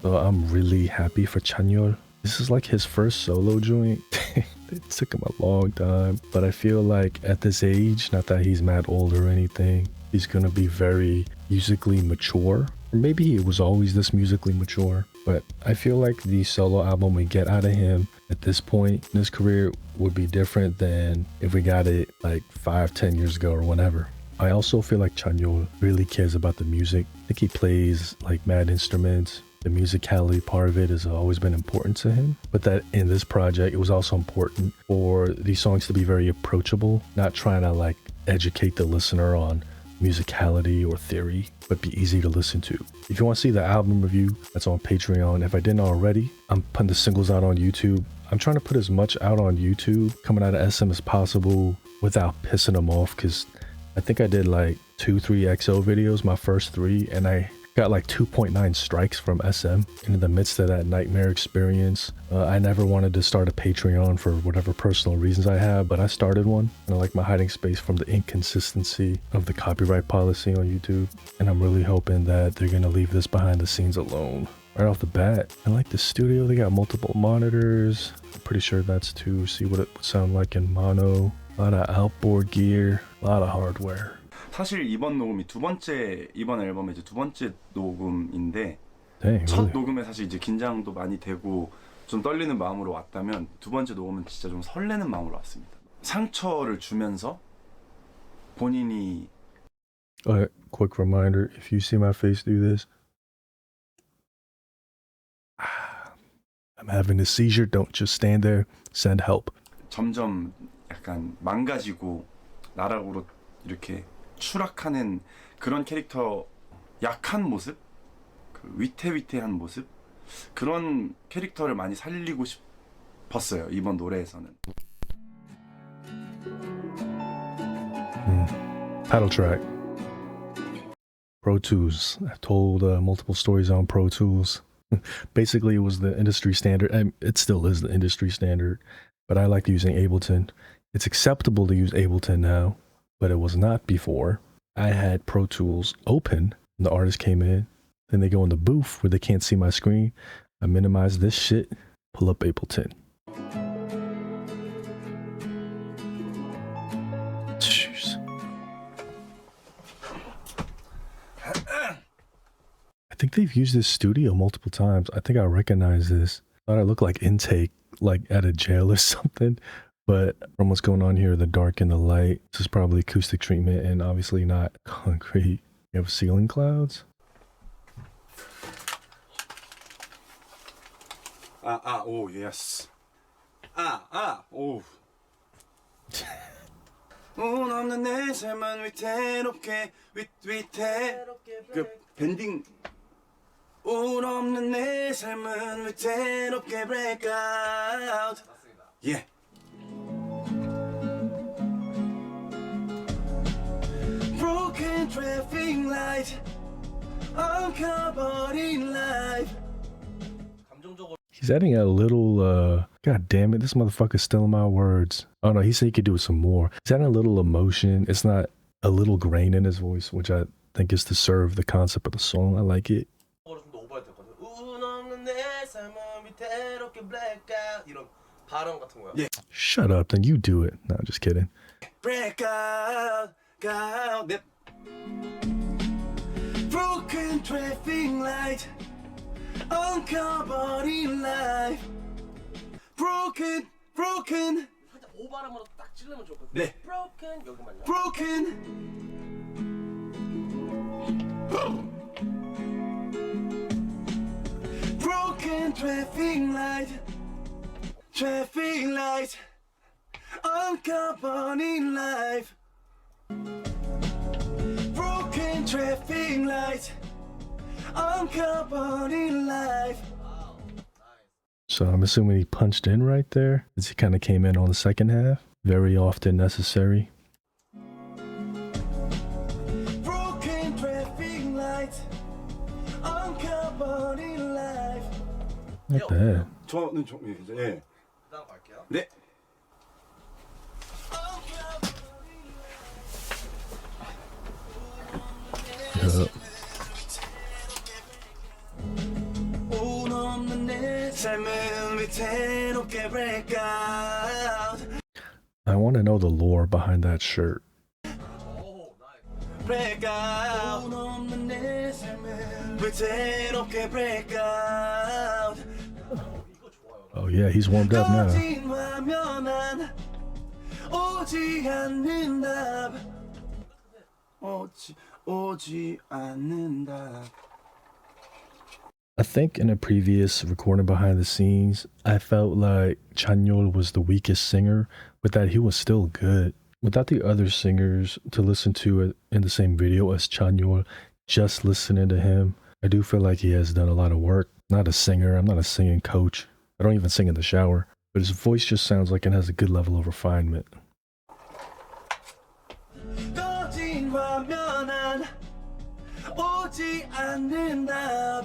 So I'm really happy for Chanyeol. This is like his first solo joint. It took him a long time, but I feel like at this age, not that he's mad old or anything, he's gonna be very musically mature. Or maybe he was always this musically mature, but I feel like the solo album we get out of him at this point in his career would be different than if we got it like 5-10 years ago or whenever. I also feel like Chanyeol really cares about the music. I think he plays like mad instruments. The musicality part of it has always been important to him, but that in this project, it was also important for these songs to be very approachable, not trying to like educate the listener on musicality or theory, but be easy to listen to. If you want to see the album review, that's on Patreon. If I didn't already, I'm putting the singles out on YouTube. I'm trying to put as much out on YouTube coming out of SM as possible without pissing them off, because I think I did like 2-3 XO videos, my first 3, and I got like 2.9 strikes from SM. In the midst of that nightmare experience, I never wanted to start a Patreon for whatever personal reasons I have, but I started one, and I like my hiding space from the inconsistency of the copyright policy on YouTube, and I'm really hoping that they're gonna leave this behind the scenes alone. Right off the bat, I like the studio. They got multiple monitors. I'm pretty sure that's to see what it would sound like in mono. A lot of outboard gear, a lot of hardware. 사실 이번 녹음이 이번 앨범의 이제 두 번째 녹음인데 Dang, 첫 really? 녹음에 사실 이제 긴장도 많이 되고 좀 떨리는 마음으로 왔다면 두 번째 녹음은 진짜 좀 설레는 마음으로 왔습니다. 상처를 주면서 본인이 Quick reminder, if you see my face do this, I'm having a seizure, don't just stand there, send help. 점점 약간 망가지고 나락으로 이렇게 추락하는 그런 캐릭터, 약한 모습, 그 위태위태한 모습, 그런 캐릭터를 많이 살리고 싶었어요, 이번 노래에서는. Title track. Pro Tools. I've told multiple stories on Pro Tools. Basically, it was the industry standard, and it still is the industry standard, but I like using Ableton. It's acceptable to use Ableton now, but it was not before. I had Pro Tools open, and the artist came in, then they go in the booth where they can't see my screen. I minimize this shit, pull up Ableton. Jeez. I think they've used this studio multiple times. I think I recognize this. I thought I looked like intake, like at a jail or something. But from what's going on here, the dark and the light, this is probably acoustic treatment and obviously not concrete. You have ceiling clouds. 오, yes. 오. 운 없는 내 삶은 위태롭게 그 밴딩. 운 없는 내 삶은 위태롭게 break out. 예. Broken traffic light, uncovered in life. He's adding a little, god damn it, this motherfucker's stealing my words. Oh no, he said he could do some more. He's adding a little emotion. It's not a little grain in his voice, which I think is to serve the concept of the song. I like it. Yeah. Shut up, then you do it. No, just kidding. Break out, 네. Broken traffic light, uncovered in life. Broken. 살짝 오바람으로 딱 찌르면 좋거든요. 네. Broken 여기만요. Broken. Broken traffic light, uncovered in life. Broken traffic light, uncovered in life. So I'm assuming he punched in right there, as he kind of came in on the second half. Very often necessary. Broken traffic light, uncovered in life. Not bad. 저는 예. 그다음 갈게요. 네. Yeah. 삶은 위태롭게 breakout I want to know the lore behind that shirt. breakout 없는 내 삶은 위태롭게 breakout Oh yeah, he's warmed up now. 거짓말하면 오지 않는 답 오지 않는 답 I think in a previous recording behind the scenes, I felt like Chanyeol was the weakest singer, but that he was still good. Without the other singers to listen to it in the same video as Chanyeol, just listening to him, I do feel like he has done a lot of work. Not a singer, I'm not a singing coach. I don't even sing in the shower, but his voice just sounds like it has a good level of refinement. 거짓말하면 오지 않는 답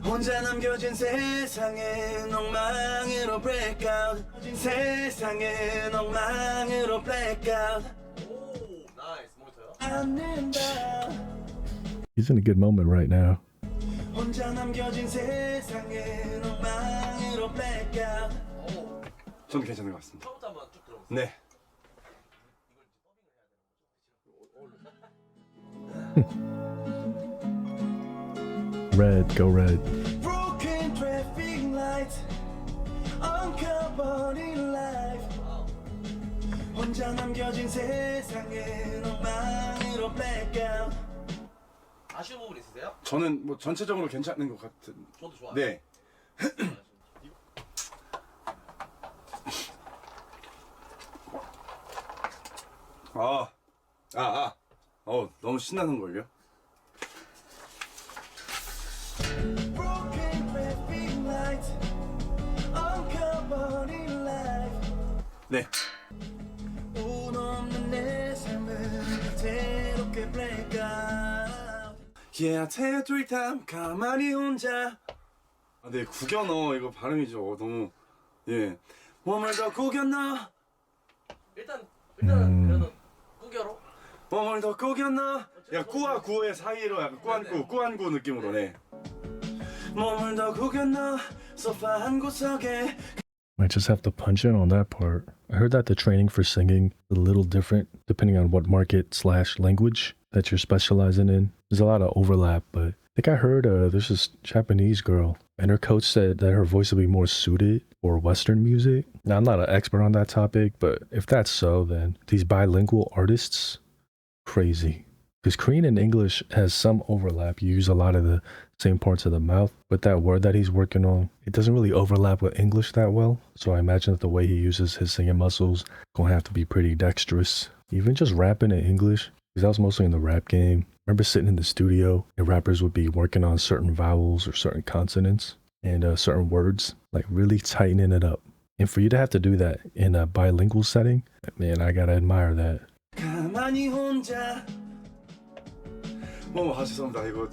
혼자 남겨진 세상은 엉망으로 breakout 세상은 엉망으로 blackout 오, 나이스. 모니터요? 않는다 He's in a good moment right now. 혼자 남겨진 세상은 엉망으로 blackout 오, 저는 괜찮은 것 같습니다. 처음부터 한번 쭉 들어보세요. 네. Red, go red. Broken traffic lights 엉켜버린 life 혼자 남겨진 세상은 엉망으로 blackout 아쉬운 부분 있으세요? 저는 뭐 전체적으로 괜찮은 것 같은 저도 좋아요. 네 너무 신나는걸요? Broken traffic lights 엉켜버린 life 네 운 없는 내 삶은 위태롭게 blackout Yeah, 태도일 탐 가만히 혼자 네, 구겨 넣어 이거 발음이죠 너무 예 몸을 더 구겨 넣어 일단은 그래도 꾸겨로. 몸을 더 구겨 넣어 야 꾸와 구의 사이로 약간 꾸안꾸 느낌으로 네 몸을 더 구겨 넣어 소파 한 구석에 Might just have to punch in on that part. I heard that the training for singing is a little different depending on what market/language that you're specializing in. There's a lot of overlap, but I think I heard there's this Japanese girl and her coach said that her voice would be more suited for Western music. Now, I'm not an expert on that topic, but if that's so, then these bilingual artists, crazy. Because Korean and English has some overlap. You use a lot of the same parts of the mouth, but that word that he's working on, it doesn't really overlap with English that well. So I imagine that the way he uses his singing muscles gonna have to be pretty dexterous. Even just rapping in English, because I was mostly in the rap game. I remember sitting in the studio and rappers would be working on certain vowels or certain consonants and certain words, like really tightening it up. And for you to have to do that in a bilingual setting, man, I gotta admire that. 가만히 혼자 죄송합니다 이거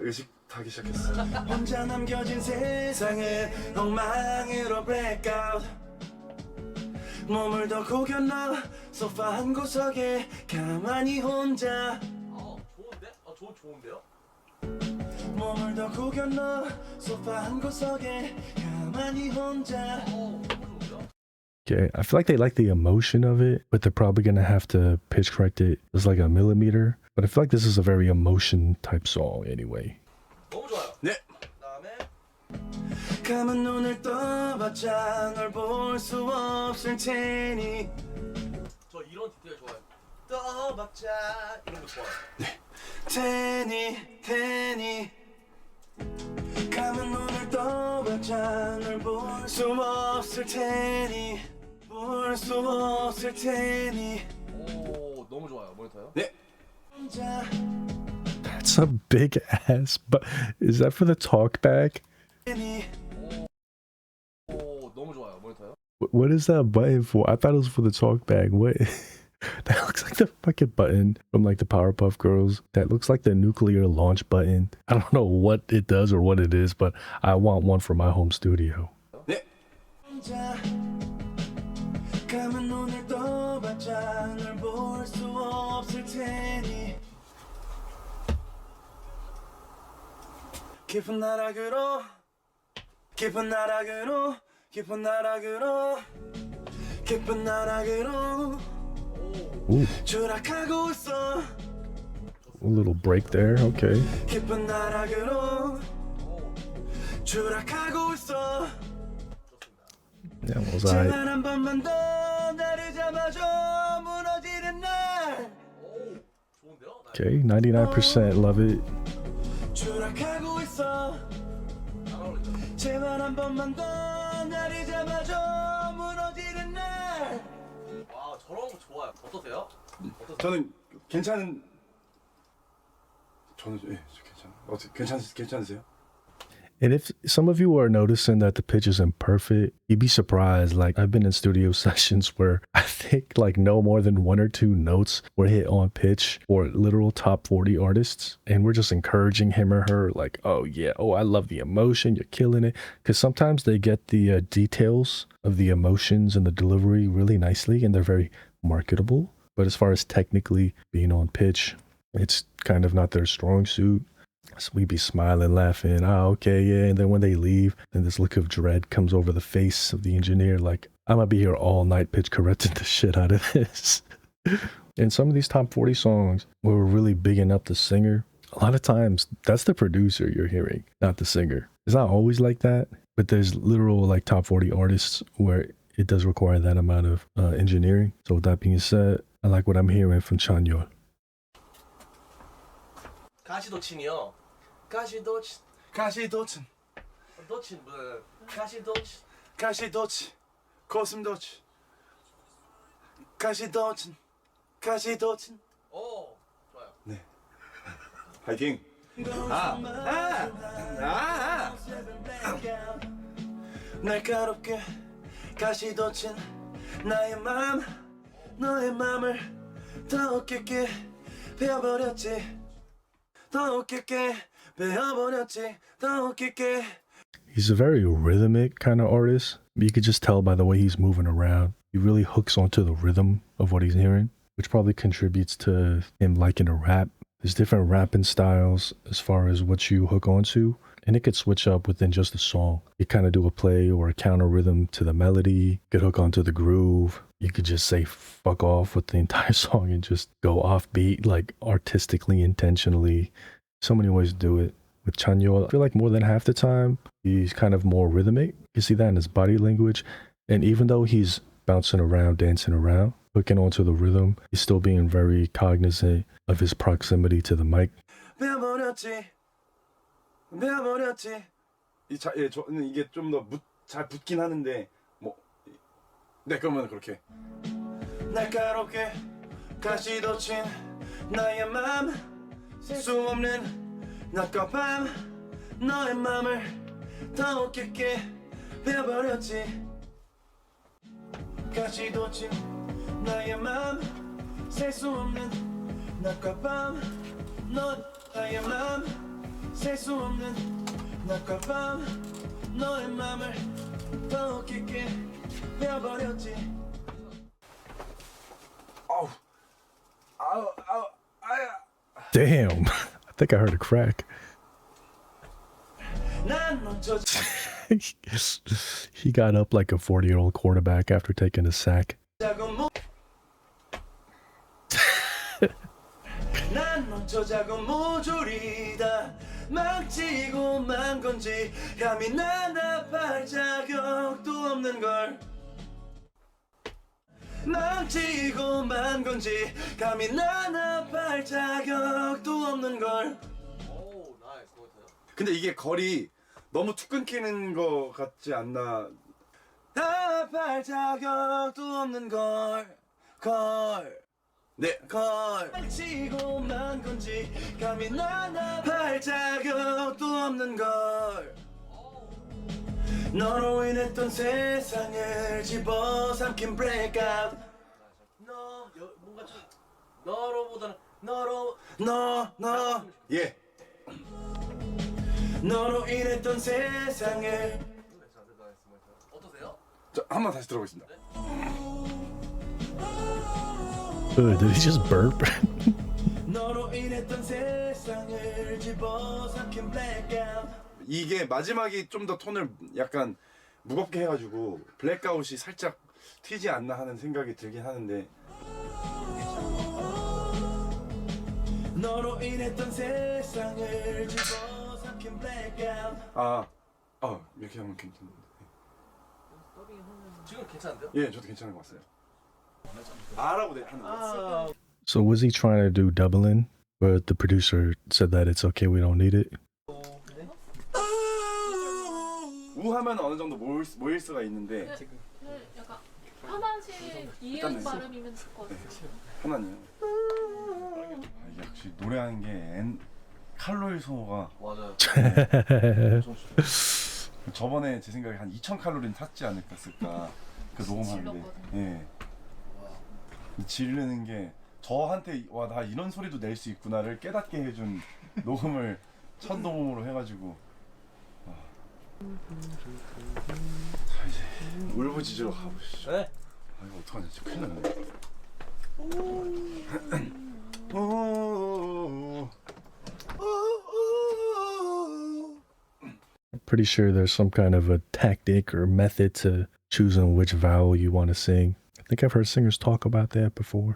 의식하기 시작했어 혼자 남겨진 세상은 엉망으로 blackout 몸을 더 구겨 넣어 소파 한 구석에 가만히 혼자 좋은데? 좋은데요? 몸을 더 구겨 넣어 소파 한 구석에 가만히 혼자 너무 좋은데요? Okay, I feel like they like the emotion of it, but they're probably gonna have to pitch correct it as like a millimeter. But I feel like this is a very emotion type song anyway. 너무 좋아요. 네 그다음에 감은 눈을 떠봤자 널 볼 수 없을 테니 저 이런 디테일 좋아해요. 떠봤자 이런 거 좋아요. 테니 감은 눈을 떠봤자 널 볼 수 없을 테니 볼 수 없을 테니 오, 너무 좋아요. 모니터요? 네 That's a big ass, but is that for the talk back? 오, 너무 좋아요. 모니터요? What is that button for? I thought it was for the talk bag. What? That looks like the fucking button from like the Powerpuff Girls. That looks like the nuclear launch button. I don't know what it does or what it is, but I want one for my home studio. 네 감은 눈을 떠봤자 널 볼 수 없을 테니 깊은 나락으로 깊은 나락으로 깊은 나락으로 깊은 나락으로 Ooh, 추락하고 있어 a little break there. Okay. 깊은 나락으로 추락하고 있어 Yeah, was I? 제발 한 번만 더 나를 잡아줘 무너지는 날 오, 좋은데요? Okay, 99% love it. 추락하고 있어 잘 어울린다. 제발 한 번만 더 나를 잡아줘 무너지는 날 와, 저런 거 좋아요. 어떠세요? 어떠세요? 저는 괜찮은 저는 예, 저 괜찮으세요? And if some of you are noticing that the pitch isn't perfect, you'd be surprised. Like, I've been in studio sessions where I think like no more than 1 or 2 notes were hit on pitch for literal top 40 artists. And we're just encouraging him or her like, oh yeah, oh, I love the emotion. You're killing it. Because sometimes they get the details of the emotions and the delivery really nicely and they're very marketable. But as far as technically being on pitch, it's kind of not their strong suit. So we'd be smiling, laughing, okay, yeah. And then when they leave, then this look of dread comes over the face of the engineer, like, I'm gonna be here all night pitch correcting the shit out of this. And some of these top 40 songs where we're really bigging up the singer, a lot of times that's the producer you're hearing, not the singer. It's not always like that, but there's literal like top 40 artists where it does require that amount of engineering. So with that being said, I like what I'm hearing from Chanyeol. 가시도친이요. 가시도친. 가시도친 도친 뭐야? 가시도친. 가시도치 고슴도치 가시도친 가시도친 오, 좋아요. 파이팅 날카롭게 가시도친 나의 맘 너의 맘을 더 깊게 베어버렸지 더 깊게 베어버렸지 더 깊게. He's a very rhythmic kind of artist. You could just tell by the way he's moving around. He really hooks onto the rhythm of what he's hearing, which probably contributes to him liking to rap. There's different rapping styles as far as what you hook onto, and it could switch up within just a song. You kind of do a play or a counter rhythm to the melody. You could hook onto the groove. You could just say fuck off with the entire song and just go off beat, like artistically, intentionally. So many ways to do it. With Chanyeol, I feel like more than half the time, he's kind of more rhythmic. You see that in his body language. And even though he's bouncing around, dancing around, hooking onto the rhythm, he's still being very cognizant of his proximity to the mic. 베어버렸지 저는 이게 좀 더 잘 붙긴 하는데 그러면 그렇게 날카롭게 가시도친 나의 맘 셀 수 없는 낮과 밤 너의 맘을 더 깊게 베어버렸지 가시도친 나의 맘 셀 수 없는 낮과 밤 나의 맘 셀 수 없는 낮과 밤 너의 맘을 더 깊게 베어버렸지 Damn, I think I heard a crack. 난 멈춰 He got up like a 40-year-old quarterback after taking a sack. 난 멈춰자고 모조리다 망치고 만 건지 감히 나나발 자격도 없는 걸 망치고 만 건지 감히 나나발 자격도 없는 걸. 오, 나이스. 그거요. 근데 이게 걸이 너무 툭 끊기는 거 같지 않나? 나나발 자격도 없는 걸 네, 걸 망치고 만 건지 감히 나나발 자격도 없는 걸 너로 인했던 세상을 집어삼킨 breakout 뭔가 좀 너로보다는 예 너로 인했던 세상을 어떠세요? 자, 한번 다시 들어보겠습니다. Did he just burp? 너로 인했던 세상을 집어삼킨 blackout 이게 마지막이 좀 더 톤을 약간 무겁게 해가지고 블랙아웃이 살짝 튀지 않나 하는 생각이 들긴 하는데. 너로 인했던 세상을 집어삼킨 blackout. 이렇게 하면 괜찮은데. 지금 괜찮은데요? 예, 저도 괜찮은 것 같아요. 아라고 하는 거. So was he trying to do doubling, but the producer said that it's okay, we don't need it? 우하면 어느 정도 모일 수가 있는데 약간 하나씩 이응 발음이면 될 것 같아요. 하나는 이게 역시 노래하는 게 칼로리 소모가 맞아요. 저번에 제 생각에 한 2,000칼로리는 탔지 않을까 쓸까 그 녹음하는데 질렀거든요. 예 지르는 게 저한테 와 나 이런 소리도 낼 수 있구나를 깨닫게 해준 녹음을 첫 녹음으로 해가지고 자 이제 울부짖으러 가보시죠. 네. 이거 어떡하냐 진짜 큰일 났네. I'm pretty sure there's some kind of a tactic or method to choosing which vowel you want to sing. I think I've heard singers talk about that before.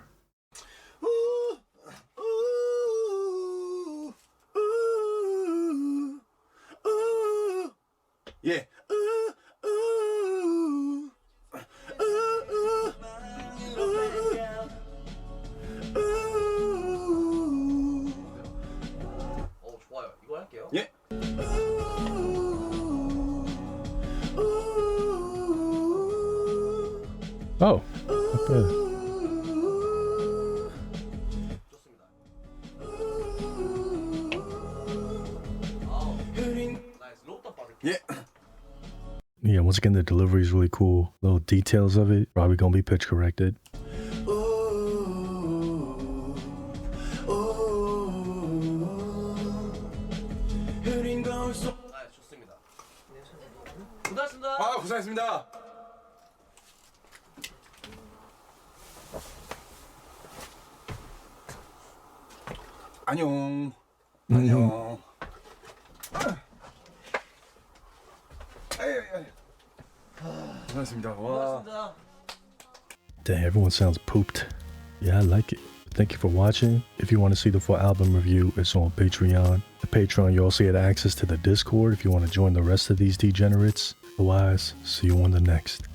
예. 좋아요. 이거 할게요. 예. Oh, not bad. 좋습니다. 아우. 나이스. 로또 빠르게. 예. Yeah, once again, the delivery is really cool. Little details of it probably gonna be pitch corrected. 나이스. 좋습니다. 고생하셨습니다. 아 고생했습니다. 안녕. 안녕. 고생했습니다. 와. 고맙습니다. Dang, everyone sounds pooped. Yeah, I like it. Thank you for watching. If you want to see the full album review, it's on Patreon. The Patreon, you also get access to the Discord if you want to join the rest of these degenerates. Otherwise, see you on the next.